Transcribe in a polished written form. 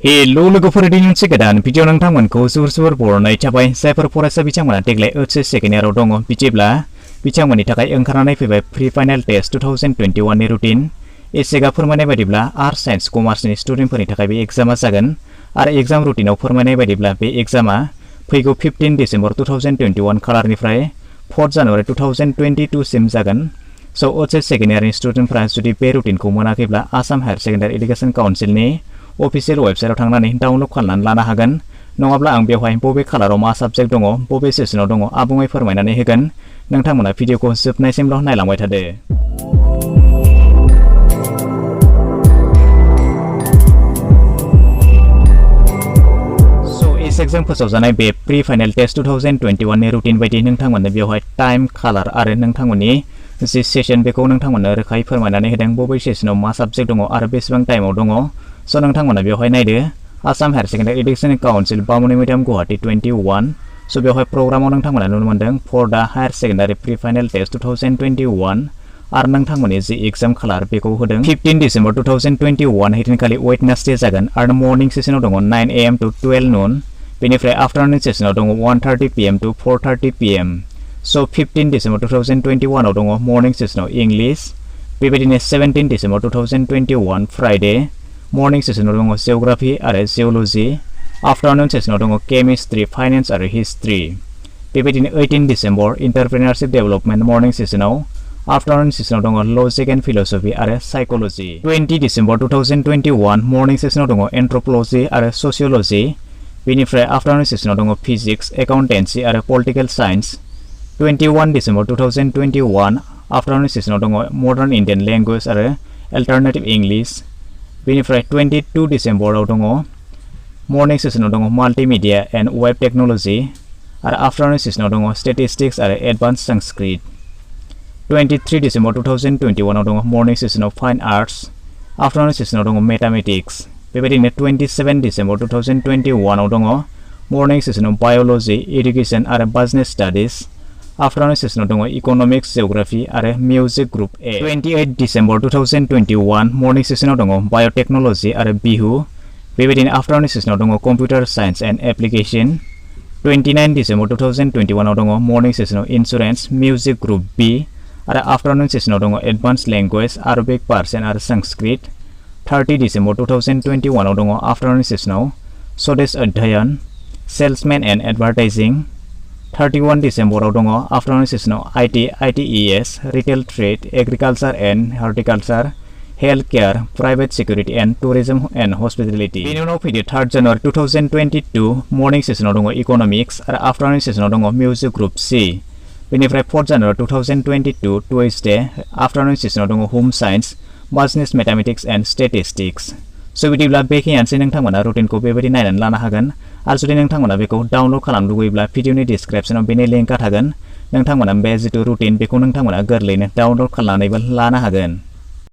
Hello लोगोफोर दिनै मोनसे गोदान भिडिअ नोंथांमोनखौ जोबोर बरायनाय थाबाय जायफोर फरायसा बिथांमोना देग्लाय एचएस सेकेन्ड इयाराव दङ बिदिब्ला बिथांमोननि थाखाय ओंखारनानै फैबाय प्रि फाइनाल टेस्ट 2021 नि रुटिन एसेगा फोरमायनाय बायदिब्ला आर्ट्स साइन्स कमार्सनि स्टुडेन्टफोरनि थाखाय बे एग्जामा जागोन आरो एग्जाम रुटिनाव फोरमायनाय बायदिब्ला बे एग्जामा फैगौ 15 डिसेम्बर 2021 खालारनिफ्राय 4 जानुवारि 2022 सिम जागोन सो एचएस सेकेन्ड इयारनि स्टुडेन्टफोरा जुदि बे रुटिनखौ मोनाखैब्ला आसाम हायर सेकेन्डारि एडुकेसन काउन्सिलनि अफिसियेल वेबसाइटआव थांनानै डाउनलड खालामनानै लानो हागोन नङाब्ला आं बेवहाय बबे खालाराव मा साबजेक्ट दङ बबे सेसनाव दङ आबुङै फोरमायनानै होगोन नोंथांमोना भिडिअखौ जोबनायसिमल' नायलांबाय थादो एग्जाम फोसावजानाय बे प्रि फाइनाल टेस्ट 2021 नि रुटिन बायदि नोंथांमोननो बेवहाय टाइम कालार आरो नोंथांमोननि जि सेसन बेखौ नोंथांमोननो रोखायै फोरमायनानै होदों बबे सेसनाव मा साबजेक्ट दङ आरो बेसेबां टाइमाव दङ सो नोंथांमोना बेवहाय नायदो Assam higher secondary education council Bamunimaidam Guwahati 21 so बेवहाय प्रग्रामाव नोंथांमोना नुनो मोनदों for the higher secondary pre final test 2021 आरो नोंथांमोननि जि एग्जाम खालार बेखौ होदों 15 डिसेम्बर 2021 हैदिनखालि वेडनेसडे जागोन आरो मर्निं सेसनाव दङ 9 AM to 12 noon बेनिफ्राय आफ्टरनुन सेसनाव दङ 1:30 PM to 4:30 PM so 15 December 2021 आव दङ मर्निं सेसनाव इंलिश बेबायदिनो 17 डिसेम्बर 2021 फ्राइडे मर्निं सेसनाव दङ जिअग्राफी आरो जिअल'जी आफ्टरनुन सेसनाव दङ केमिस्ट्री फाइनेन्स आरो हिस्ट्री बेबायदिनो 18 डिसेम्बर एन्टारप्रेन्योरशिप डेभलपमेन्ट मर्निं सेसनाव आफ्टरनुन सेसनाव दङ लजिक एन्ड फिलसफी आरो साइकोलॉजी 20 डिसेम्बर 2021 मर्निं सेसनाव दङ एन्थ्रोपोलॉजी आरो सोशियोलॉजी बेनिफ्राय आफ्टरनुन सेसनाव दङ फिजिक्स एकाउन्टेन्सि आरो पलिटिकल साइन्स 21 डिसेम्बर 2021 आफ्टरनुन सेसनाव दङ मडार्न इन्डियान लेंगुवेज आरो अल्टरनेटिव इंलिश बेनिफ्राय 22 डिसेम्बराव दङ मर्निं सेसनाव दङ माल्टिमिडिया एन्ड वेब टेक्नोलॉजी आरो आफ्टरनुन सेसनाव दङ स्टेटिस्टिक्स आरो एडभान्स संस्कृत 23 डिसेम्बर 2021 आव दङ मर्निं सेसनाव फाइन आर्ट्स आफ्टरनुन सेसनाव दङ मैथमेटिक्स बेबायदिनो 27 डिसेम्बर 2021 आव दङ मर्निं सेसनाव बायोलॉजी एडुकेशन आरो बिजनेस स्टाडिज आफ्टरनुन सेसनाव दङ इकोनॉमिक्स जिअग्राफी आरो music group A 28 December 2021 morning सेसनाव दङ बायोटेक्नोलॉजी आरो बिहु बेबायदिनो आफ्टरनुन सेसनाव दङ computer science and application 29 December 2021 आव दङ मर्निं सेसनाव इन्सुरेन्स म्यूजिक ग्रुप बी आरो आफ्टरनुन सेसनाव दङ एडभान्स लैंग्वेज अरबिक पार्सियन आरो संस्कृत 30 डिसेम्बर 2021 आव दङ आफ्टरनुन सेसनाव स्वदेश अध्ययन सेल्समैन एन्ड एडभार्टाइजिंग 31 डिसेम्बर आव दङ आफ्टरनुन सेसनाव IT ITES retail trade agriculture and horticulture health care private security and tourism and hospitality बेनि उनाव फैदो 3 जानुवारि 2022 मर्निं सेसनाव दङ इकोनॉमिक्स आरो आफ्टरनुन सेसनाव दङ म्यूजिक ग्रुप सी बेनिफ्राय 4 जानुवारि 2022 ट्यूसडे आफ्टरनुन सेसनाव दङ home science business mathematics and statistics so बिदिब्ला बेखिनियानोसै नोंथांमोना रुटिनखौ बेबायदि नायनानै लानो हागोन आरो जुदि नोंथांमोना बेखौ डाउनलड खालामनो लुगैब्ला भिडिअनि डिसक्रिप्शनाव बेनि लिंकआ थागोन नोंथांमोना बे जितु रुटिन बेखौ नोंथांमोना गोरलैयैनो डाउनलड खालामनानैबो लानो हागोन